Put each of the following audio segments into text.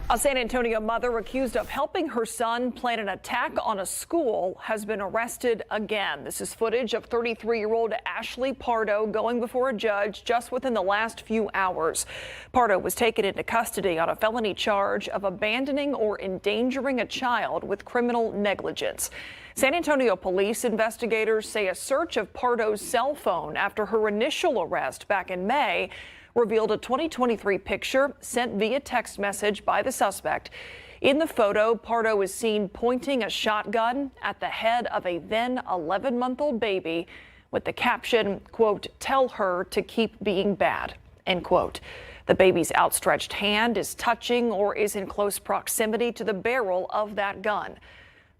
A San Antonio mother accused of helping her son plan an attack on a school has been arrested again. This is footage of 33-year-old Ashley Pardo going before a judge just within the last few hours. Pardo was taken into custody on a felony charge of abandoning or endangering a child with criminal negligence. San Antonio police investigators say a search of Pardo's cell phone after her initial arrest back in May revealed a 2023 picture sent via text message by the suspect. In the photo, Pardo is seen pointing a shotgun at the head of a then 11-month-old baby with the caption, quote, "Tell her to keep being bad," end quote. The baby's outstretched hand is touching or is in close proximity to the barrel of that gun.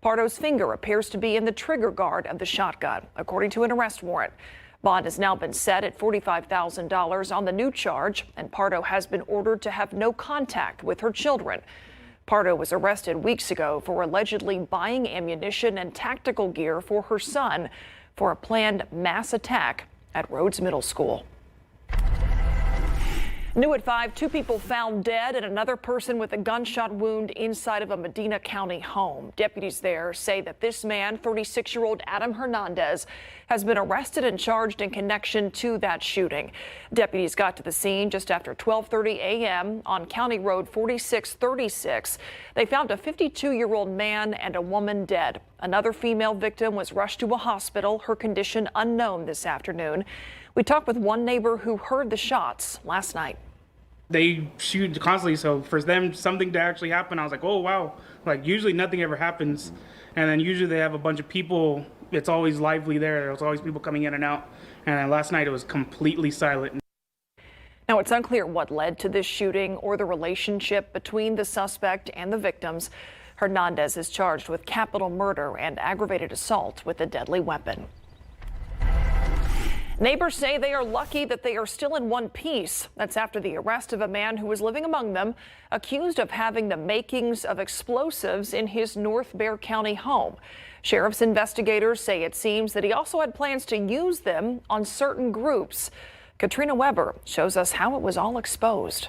Pardo's finger appears to be in the trigger guard of the shotgun, according to an arrest warrant. Bond has now been set at $45,000 on the new charge, and Pardo has been ordered to have no contact with her children. Pardo was arrested weeks ago for allegedly buying ammunition and tactical gear for her son for a planned mass attack at Rhodes Middle School. New at 5, 2 people found dead and another person with a gunshot wound inside of a Medina County home. Deputies there say that this man, 36-year-old Adam Hernandez, has been arrested and charged in connection to that shooting. Deputies got to the scene just after 12:30 a.m. on County Road 4636. They found a 52-year-old man and a woman dead. Another female victim was rushed to a hospital, her condition unknown this afternoon. We talked with one neighbor who heard the shots last night. They shoot constantly, so for them something to actually happen, I was like, oh wow. Like usually nothing ever happens, and then usually they have a bunch of people. It's always lively there. There's always people coming in and out, and then last night it was completely silent. Now, it's unclear what led to this shooting or the relationship between the suspect and the victims. Hernandez is charged with capital murder and aggravated assault with a deadly weapon. Neighbors say they are lucky that they are still in one piece. That's after the arrest of a man who was living among them, accused of having the makings of explosives in his North Bexar County home. Sheriff's investigators say it seems that he also had plans to use them on certain groups. Katrina Weber shows us how it was all exposed.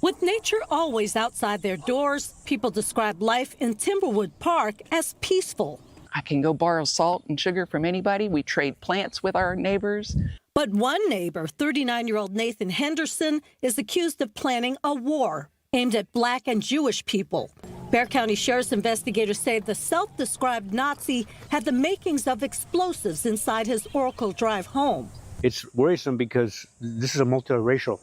With nature always outside their doors, people describe life in Timberwood Park as peaceful. I can go borrow salt and sugar from anybody. We trade plants with our neighbors. But one neighbor, 39-year-old Nathan Henderson, is accused of planning a war aimed at Black and Jewish people. Bexar County Sheriff's investigators say the self-described Nazi had the makings of explosives inside his Oracle Drive home. It's worrisome because this is a multiracial.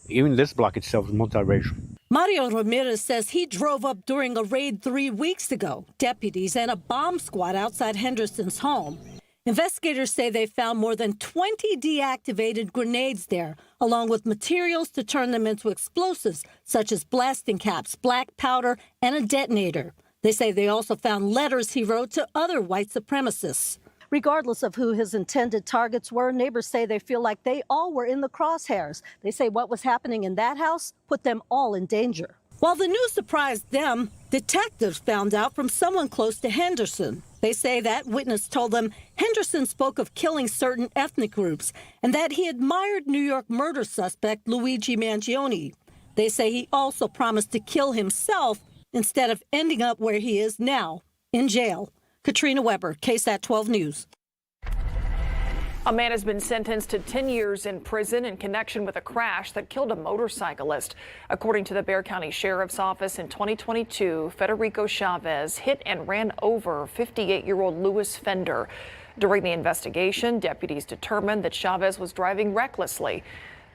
Even this block itself is multiracial. Mario Ramirez says he drove up during a raid 3 weeks ago. Deputies and a bomb squad outside Henderson's home. Investigators say they found more than 20 deactivated grenades there, along with materials to turn them into explosives, such as blasting caps, black powder, and a detonator. They say they also found letters he wrote to other white supremacists. Regardless of who his intended targets were, neighbors say they feel like they all were in the crosshairs. They say what was happening in that house put them all in danger. While the news surprised them, detectives found out from someone close to Henderson. They say that witness told them Henderson spoke of killing certain ethnic groups and that he admired New York murder suspect Luigi Mangione. They say he also promised to kill himself instead of ending up where he is now, in jail. Katrina Weber, KSAT 12 News. A man has been sentenced to 10 years in prison in connection with a crash that killed a motorcyclist. According to the Bexar County Sheriff's Office, in 2022, Federico Chavez hit and ran over 58-year-old Louis Fender. During the investigation, deputies determined that Chavez was driving recklessly.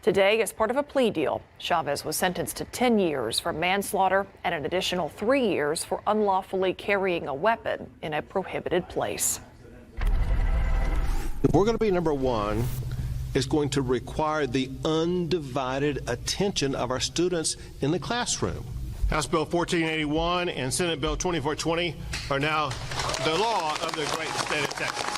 Today, as part of a plea deal, Chavez was sentenced to 10 years for manslaughter and an additional 3 years for unlawfully carrying a weapon in a prohibited place. If we're going to be number one, it's going to require the undivided attention of our students in the classroom. House Bill 1481 and Senate Bill 2420 are now the law of the great state of Texas.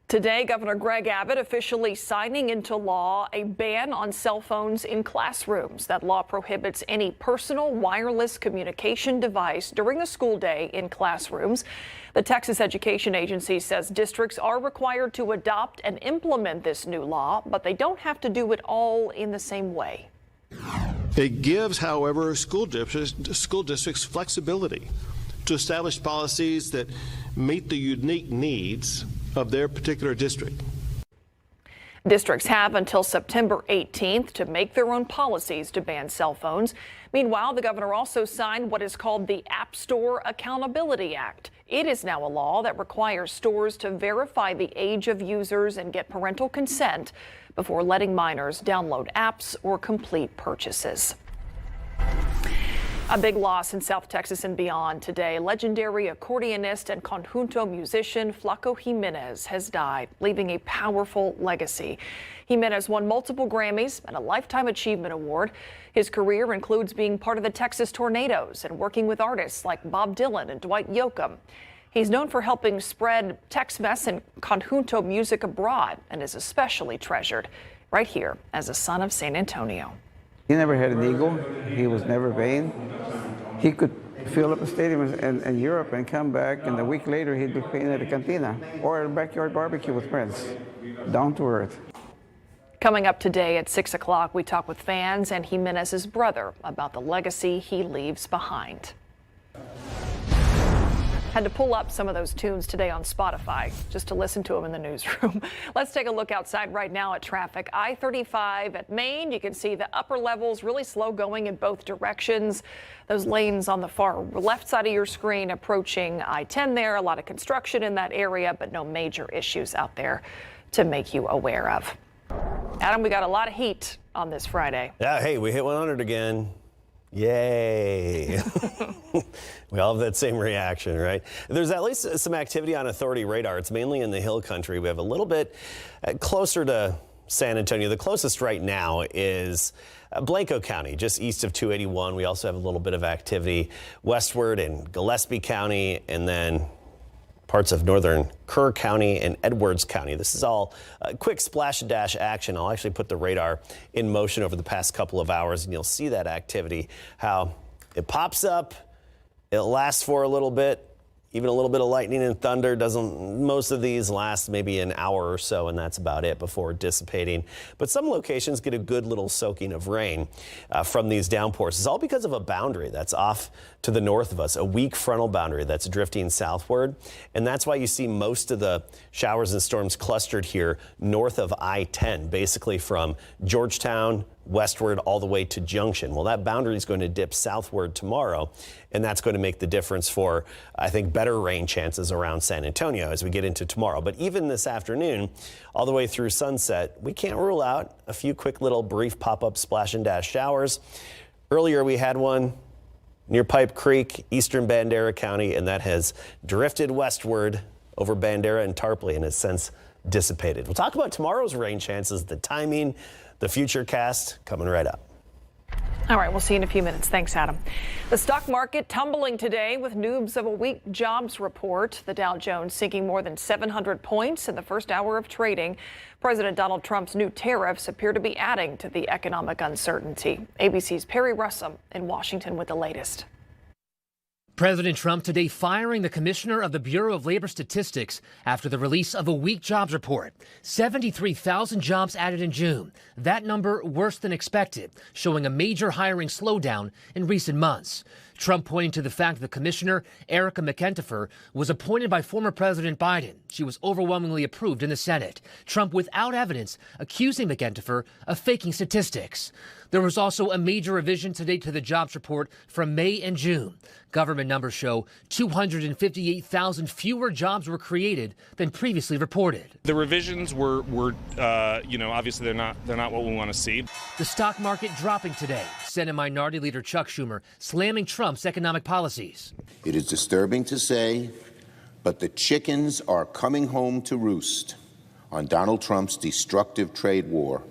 Today, Governor Greg Abbott officially signing into law a ban on cell phones in classrooms. That law prohibits any personal wireless communication device during the school day in classrooms. The Texas Education Agency says districts are required to adopt and implement this new law, but they don't have to do it all in the same way. It gives, however, school districts flexibility to establish policies that meet the unique needs of their particular district. Districts have until September 18th to make their own policies to ban cell phones. Meanwhile, the governor also signed what is called the App Store Accountability Act. It is now a law that requires stores to verify the age of users and get parental consent before letting minors download apps or complete purchases. A big loss in South Texas and beyond today. Legendary accordionist and conjunto musician Flaco Jimenez has died, leaving a powerful legacy. Jimenez won multiple Grammys and a Lifetime Achievement Award. His career includes being part of the Texas Tornadoes and working with artists like Bob Dylan and Dwight Yoakam. He's known for helping spread Tex-Mex and conjunto music abroad and is especially treasured right here as a son of San Antonio. He never had an ego. He was never vain. He could fill up a stadium in Europe and come back, and a week later he'd be playing at a cantina or a backyard barbecue with friends. Down to earth. Coming up today at 6 o'clock, we talk with fans and Jimenez's brother about the legacy he leaves behind. Had to pull up some of those tunes today on Spotify just to listen to them in the newsroom. Let's take a look outside right now at traffic. I-35 at Maine. You can see the upper levels really slow going in both directions. Those lanes on the far left side of your screen approaching I-10 there. A lot of construction in that area, but no major issues out there to make you aware of. Adam, we got a lot of heat on this Friday. Yeah, hey, we hit 100 again. Yay. We all have that same reaction, right? There's at least some activity on authority radar. It's mainly in the hill country. We have a little bit closer to San Antonio. The closest right now is Blanco County, just east of 281. We also have a little bit of activity westward in Gillespie County and then parts of northern Kerr County and Edwards County. This is all quick splash and dash action. I'll actually put the radar in motion over the past couple of hours and you'll see that activity, how it pops up, it lasts for a little bit, even a little bit of lightning and thunder. Most of these last maybe an hour or so, and that's about it before dissipating. But some locations get a good little soaking of rain from these downpours. It's all because of a boundary that's off to the north of us, a weak frontal boundary that's drifting southward. And that's why you see most of the showers and storms clustered here north of I-10, basically from Georgetown westward all the way to Junction. Well, that boundary is going to dip southward tomorrow, and that's going to make the difference for, I think, better rain chances around San Antonio as we get into tomorrow. But even this afternoon, all the way through sunset, we can't rule out a few quick little brief pop-up splash and dash showers. Earlier, we had one near Pipe Creek, eastern Bandera County, and that has drifted westward over Bandera and Tarpley and has since dissipated. We'll talk about tomorrow's rain chances, the timing, the future cast coming right up. All right, we'll see you in a few minutes. Thanks, Adam. The stock market tumbling today with news of a weak jobs report. The Dow Jones sinking more than 700 points in the first hour of trading. President Donald Trump's new tariffs appear to be adding to the economic uncertainty. ABC's Perry Russum in Washington with the latest. President Trump today firing the commissioner of the Bureau of Labor Statistics after the release of a weak jobs report. 73,000 jobs added in June. That number worse than expected, showing a major hiring slowdown in recent months. Trump pointing to the fact the commissioner, Erica McEnteffer, was appointed by former President Biden. She was overwhelmingly approved in the Senate. Trump, without evidence, accusing McEnteffer of faking statistics. There was also a major revision today to the jobs report from May and June. Government numbers show 258,000 fewer jobs were created than previously reported. The revisions were obviously they're not what we want to see. The stock market dropping today. Senate Minority Leader Chuck Schumer slamming Trump's economic policies. It is disturbing to say, but the chickens are coming home to roost on Donald Trump's destructive trade war,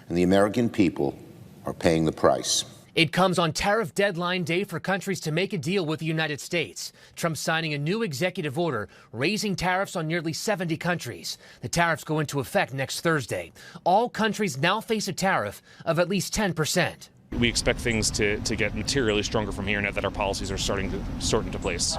and the American people are paying the price. It comes on tariff deadline day for countries to make a deal with the United States. Trump signing a new executive order raising tariffs on nearly 70 countries. The tariffs go into effect next Thursday. All countries now face a tariff of at least 10%. We expect things to get materially stronger from here now that our policies are starting to sort into place.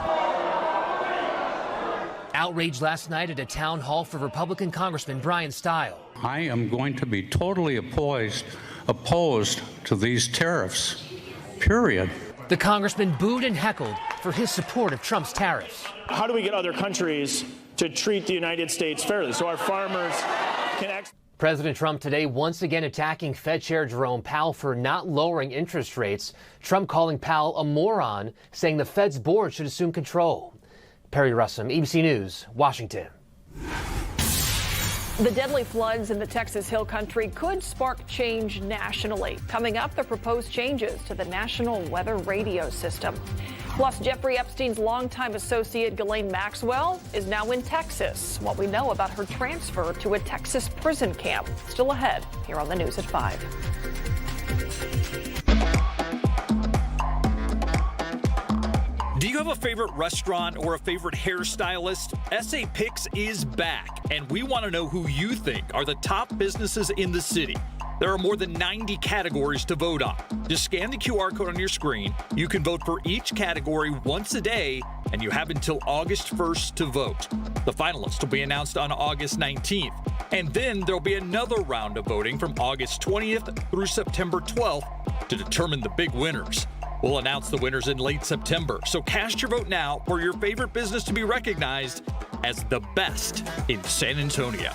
Outrage last night at a town hall for Republican Congressman Brian Stile. I am going to be totally opposed opposed to these tariffs, period. The congressman booed and heckled for his support of Trump's tariffs. How do we get other countries to treat the United States fairly so our farmers can President Trump today once again attacking Fed Chair Jerome Powell for not lowering interest rates. Trump calling Powell a moron, saying the Fed's board should assume control. Perry Russum, ABC News, Washington. The deadly floods in the Texas Hill Country could spark change nationally. Coming up, the proposed changes to the National Weather Radio System. Plus, Jeffrey Epstein's longtime associate Ghislaine Maxwell is now in Texas. What we know about her transfer to a Texas prison camp. Still ahead here on the News at 5. Do you have a favorite restaurant or a favorite hairstylist? SA Picks is back, and we want to know who you think are the top businesses in the city. There are more than 90 categories to vote on. Just scan the QR code on your screen. You can vote for each category once a day, and you have until August 1st to vote. The finalists will be announced on August 19th, and then there'll be another round of voting from August 20th through September 12th to determine the big winners. We'll announce the winners in late September, so cast your vote now for your favorite business to be recognized as the best in San Antonio.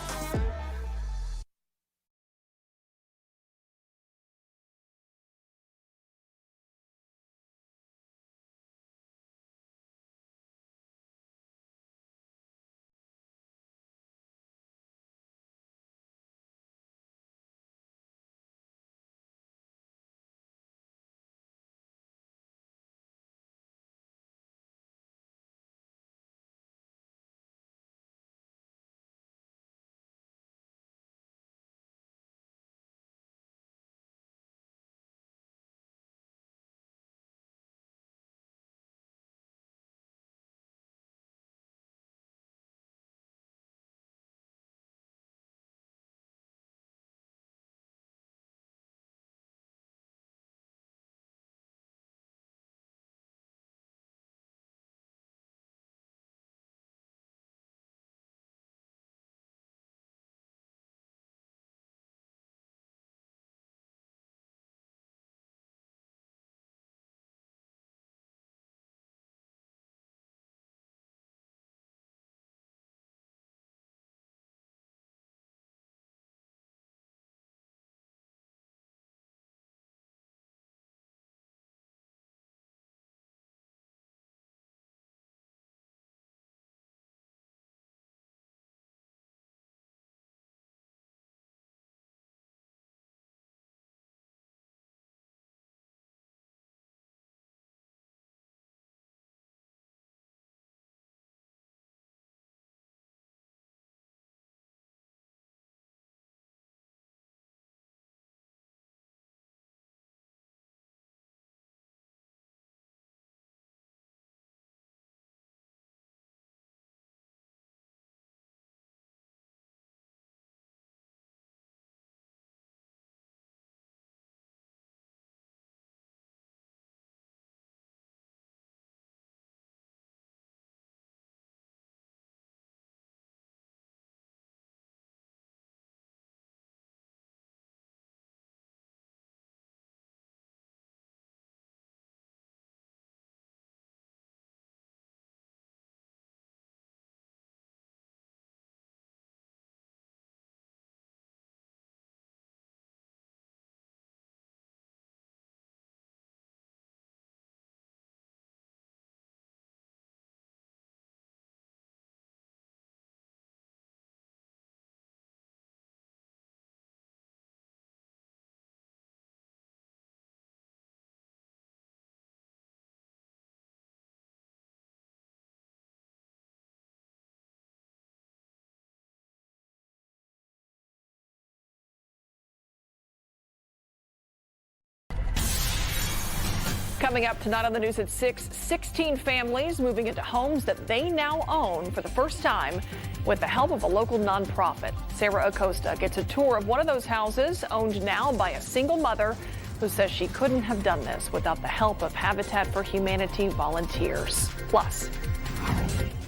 Coming up tonight on the News at 6, 16 families moving into homes that they now own for the first time with the help of a local nonprofit. Sarah Acosta gets a tour of one of those houses owned now by a single mother who says she couldn't have done this without the help of Habitat for Humanity volunteers. Plus.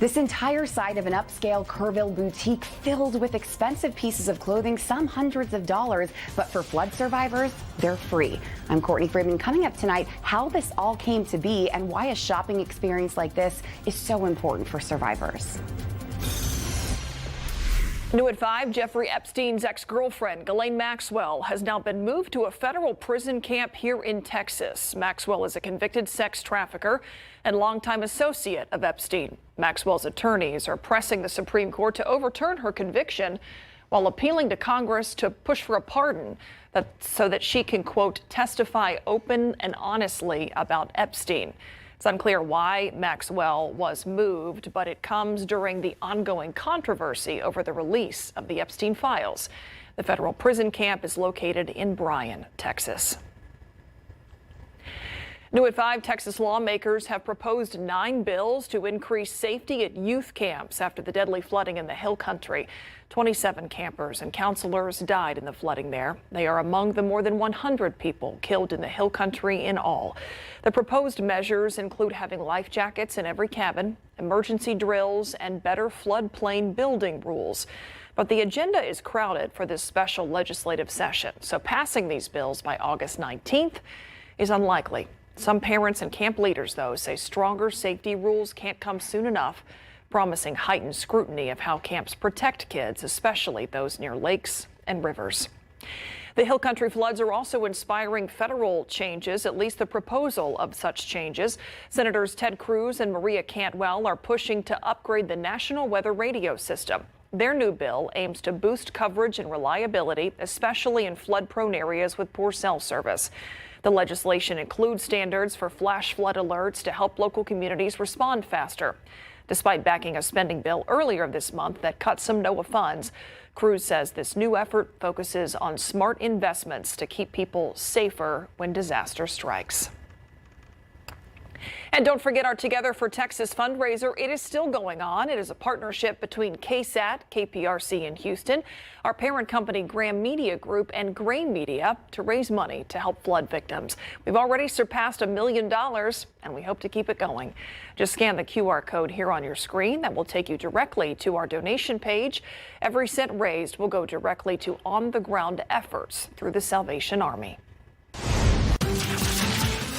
This entire side of an upscale Kerrville boutique filled with expensive pieces of clothing, some hundreds of dollars, but for flood survivors, they're free. I'm Courtney Freeman. Coming up tonight, how this all came to be and why a shopping experience like this is so important for survivors. New at 5, Jeffrey Epstein's ex-girlfriend, Ghislaine Maxwell, has now been moved to a federal prison camp here in Texas. Maxwell is a convicted sex trafficker and longtime associate of Epstein. Maxwell's attorneys are pressing the Supreme Court to overturn her conviction while appealing to Congress to push for a pardon so that she can, quote, testify open and honestly about Epstein. It's unclear why Maxwell was moved, but it comes during the ongoing controversy over the release of the Epstein files. The federal prison camp is located in Bryan, Texas. New at 5, Texas lawmakers have proposed 9 bills to increase safety at youth camps after the deadly flooding in the Hill Country. 27 campers and counselors died in the flooding there. They are among the more than 100 people killed in the Hill Country in all. The proposed measures include having life jackets in every cabin, emergency drills, and better floodplain building rules. But the agenda is crowded for this special legislative session, so passing these bills by August 19th is unlikely. Some parents and camp leaders, though, say stronger safety rules can't come soon enough, promising heightened scrutiny of how camps protect kids, especially those near lakes and rivers. The Hill Country floods are also inspiring federal changes, at least the proposal of such changes. Senators Ted Cruz and Maria Cantwell are pushing to upgrade the National Weather Radio system. Their new bill aims to boost coverage and reliability, especially in flood-prone areas with poor cell service. The legislation includes standards for flash flood alerts to help local communities respond faster. Despite backing a spending bill earlier this month that cut some NOAA funds, Cruz says this new effort focuses on smart investments to keep people safer when disaster strikes. And don't forget our Together for Texas fundraiser. It is still going on. It is a partnership between KSAT, KPRC in Houston, our parent company Graham Media Group, and Gray Media to raise money to help flood victims. We've already surpassed $1 million, and we hope to keep it going. Just scan the QR code here on your screen. That will take you directly to our donation page. Every cent raised will go directly to on-the-ground efforts through the Salvation Army.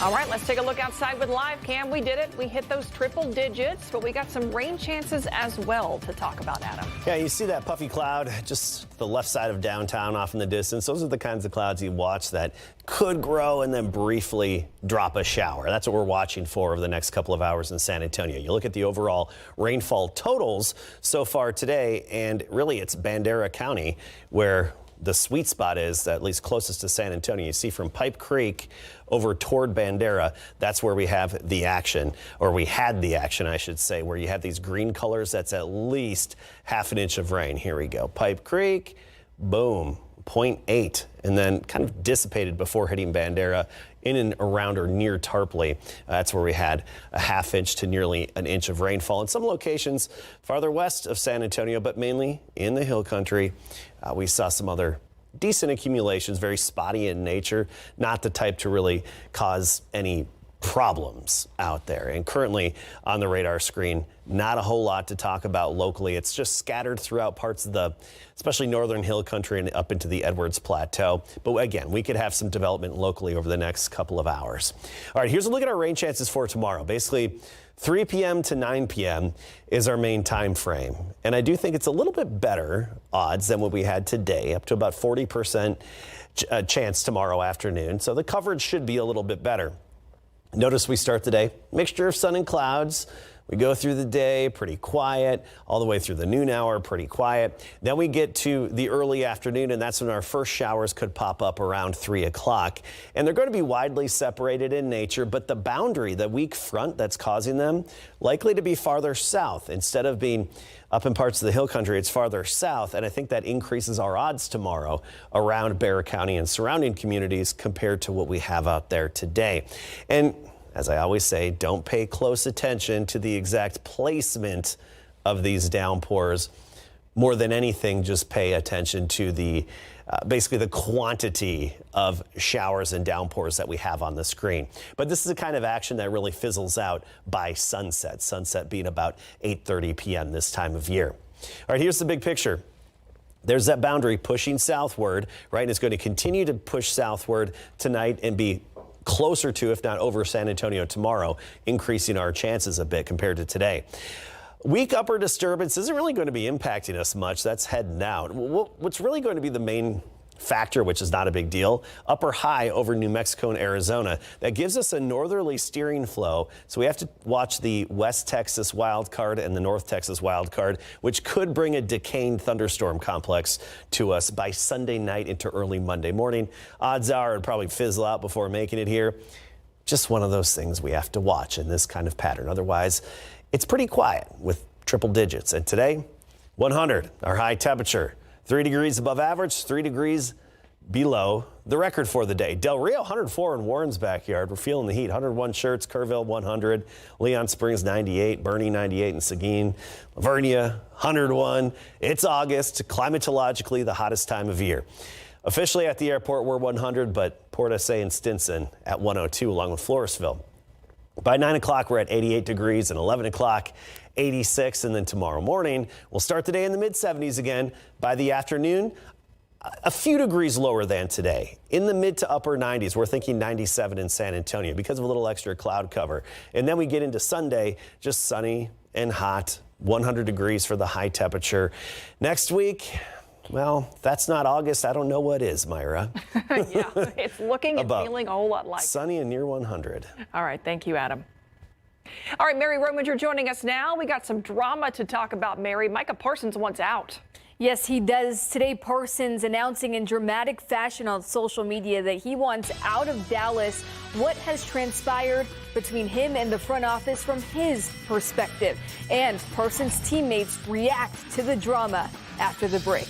All right, let's take a look outside with live cam. We did it. We hit those triple digits, but we got some rain chances as well to talk about, Adam. Yeah, you see that puffy cloud just the left side of downtown off in the distance. Those are the kinds of clouds you watch that could grow and then briefly drop a shower. That's what we're watching for over the next couple of hours in San Antonio. You look at the overall rainfall totals so far today, and really it's Bandera County where the sweet spot is, at least closest to San Antonio. You see from Pipe Creek over toward Bandera, that's where we have the action, or we had the action, I should say, where you have these green colors. That's at least half an inch of rain. Here we go. Pipe Creek, boom, 0.8, and then kind of dissipated before hitting Bandera in and around or near Tarpley. That's where we had a half inch to nearly an inch of rainfall. In some locations farther west of San Antonio, but mainly in the Hill Country, we saw some other decent accumulations, very spotty in nature, not the type to really cause any problems out there. And currently on the radar screen, not a whole lot to talk about locally. It's just scattered throughout parts of the, especially northern Hill Country and up into the Edwards Plateau. But again, we could have some development locally over the next couple of hours. All right, here's a look at our rain chances for tomorrow. Basically, 3 p.m. to 9 p.m. is our main time frame. And I do think it's a little bit better odds than what we had today, up to about 40% chance tomorrow afternoon. So the coverage should be a little bit better. Notice we start the day, mixture of sun and clouds. We go through the day pretty quiet, all the way through the noon hour, pretty quiet. Then we get to the early afternoon, and that's when our first showers could pop up around 3 o'clock. And they're going to be widely separated in nature, but the boundary, the weak front that's causing them, likely to be farther south. Instead of being up in parts of the Hill Country, it's farther south, and I think that increases our odds tomorrow around Bexar County and surrounding communities compared to what we have out there today. And as I always say, don't pay close attention to the exact placement of these downpours. More than anything, just pay attention to the basically the quantity of showers and downpours that we have on the screen. But this is the kind of action that really fizzles out by sunset, sunset being about 8:30 p.m. this time of year. All right, here's the big picture. There's that boundary pushing southward, right? And it's going to continue to push southward tonight and be closer to, if not over, San Antonio tomorrow, increasing our chances a bit compared to today. Weak upper disturbance isn't really going to be impacting us much. That's heading out. What's really going to be the main factor, which is not a big deal, upper high over New Mexico and Arizona. That gives us a northerly steering flow. So we have to watch the West Texas wild card and the North Texas wild card, which could bring a decaying thunderstorm complex to us by Sunday night into early Monday morning. Odds are it'd probably fizzle out before making it here. Just one of those things we have to watch in this kind of pattern. Otherwise, it's pretty quiet with triple digits. And today, 100, our high temperature. 3 degrees above average, 3 degrees below the record for the day. Del Rio, 104 in Warren's backyard. We're feeling the heat. 101 Schertz, Kerrville, 100. Leon Springs, 98. Bernie, 98 in Seguin. Lavernia, 101. It's August, climatologically the hottest time of year. Officially at the airport, we're 100, but Port SA and Stinson at 102, along with Floresville. By 9 o'clock, we're at 88 degrees, and 11 o'clock, 86. And then tomorrow morning, we'll start the day in the mid-70s again. By the afternoon, a few degrees lower than today. In the mid to upper 90s, we're thinking 97 in San Antonio because of a little extra cloud cover. And then we get into Sunday, just sunny and hot, 100 degrees for the high temperature. Next week, well, that's not August. I don't know what is, Myra. Yeah, it's looking and feeling a whole lot like sunny and near 100. All right, thank you, Adam. All right, Mary Rominger joining us now. We got some drama to talk about, Mary. Micah Parsons wants out. Yes, he does. Today, Parsons announcing in dramatic fashion on social media that he wants out of Dallas. What has transpired between him and the front office from his perspective? And Parsons' teammates react to the drama after the break.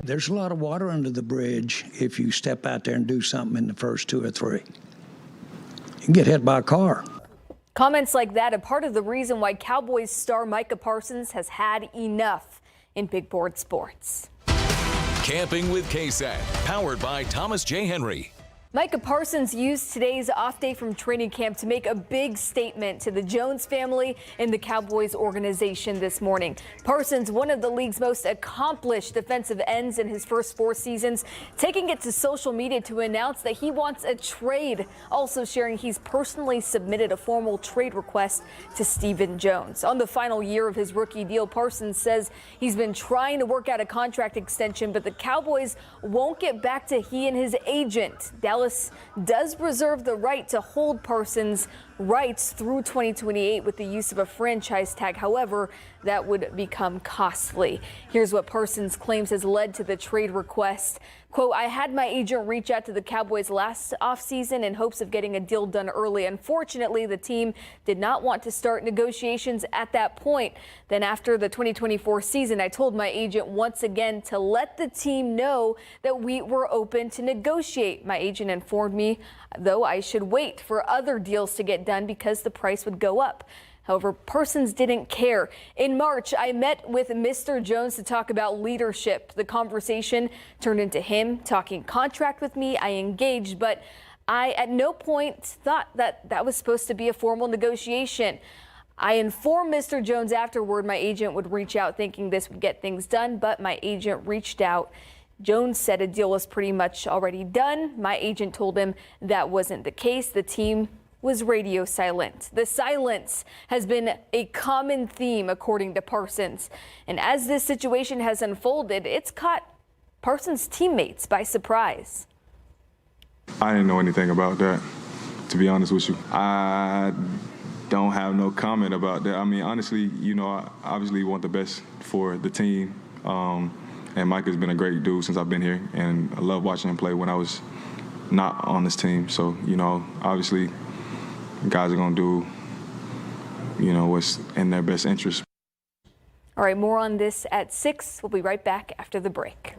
there's a lot of water under the bridge if you step out there and do something in the first 2 or 3. You can get hit by a car. Comments like that are part of the reason why Cowboys star Micah Parsons has had enough in big board sports. Camping with KSAT, powered by Thomas J. Henry. Micah Parsons used today's off day from training camp to make a big statement to the Jones family and the Cowboys organization this morning. Parsons, one of the league's most accomplished defensive ends in his first 4 seasons, taking it to social media to announce that he wants a trade, also sharing he's personally submitted a formal trade request to Stephen Jones. On the final year of his rookie deal, Parsons says he's been trying to work out a contract extension, but the Cowboys won't get back to he and his agent. Dallas does reserve the right to hold Parsons' rights through 2028 with the use of a franchise tag. However, that would become costly. Here's what Parsons claims has led to the trade request. Quote, I had my agent reach out to the Cowboys last offseason in hopes of getting a deal done early. Unfortunately, the team did not want to start negotiations at that point. Then after the 2024 season, I told my agent once again to let the team know that we were open to negotiate. My agent informed me, though, I should wait for other deals to get done because the price would go up. However, Parsons didn't care. In March, I met with Mr. Jones to talk about leadership. The conversation turned into him talking contract with me. I engaged, but I at no point thought that was supposed to be a formal negotiation. I informed Mr. Jones afterward my agent would reach out thinking this would get things done, but my agent reached out. Jones said a deal was pretty much already done. My agent told him that wasn't the case. The team was radio silent. The silence has been a common theme, according to Parsons. And as this situation has unfolded, it's caught Parsons' teammates by surprise. I didn't know anything about that, to be honest with you. I don't have no comment about that. I mean, honestly, you know, I obviously want the best for the team. And Mike has been a great dude since I've been here, and I love watching him play when I was not on this team. So, you know, obviously, guys are going to do, you know, what's in their best interest. All right, more on this at 6. We'll be right back after the break.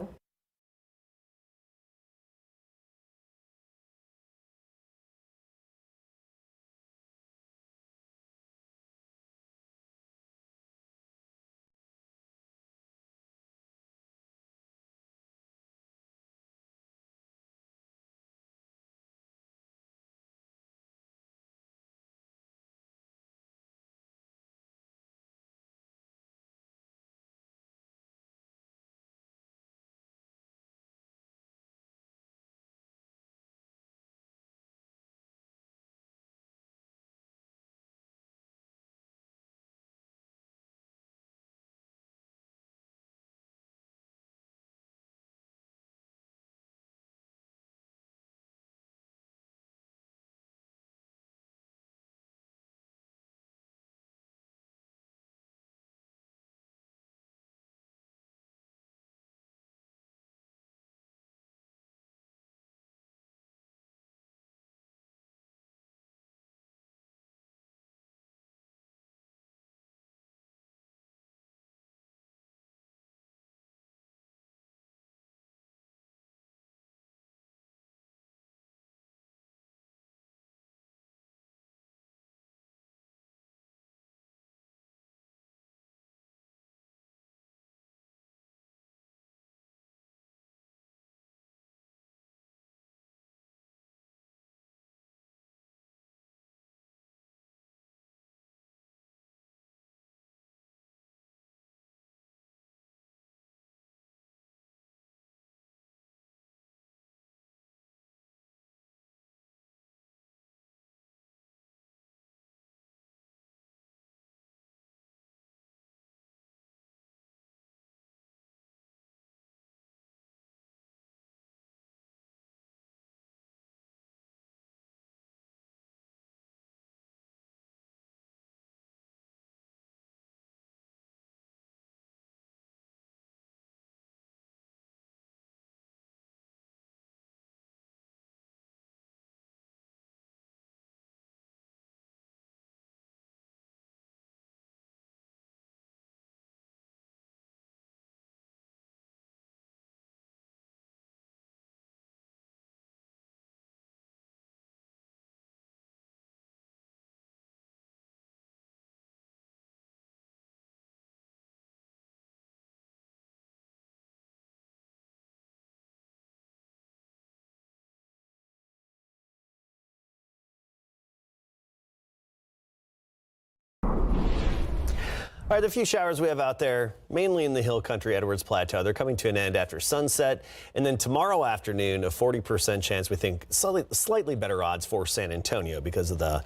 All right, the few showers we have out there, mainly in the hill country, Edwards Plateau, they're coming to an end after sunset. And then tomorrow afternoon, a 40% chance, we think slightly better odds for San Antonio because of the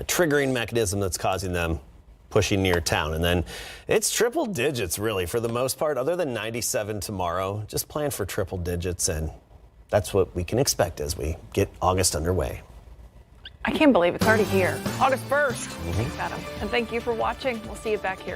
triggering mechanism that's causing them pushing near town. And then it's triple digits, really, for the most part, other than 97 tomorrow. Just plan for triple digits, and that's what we can expect as we get August underway. I can't believe it's already here. August 1st. Thanks, Adam. And thank you for watching. We'll see you back here.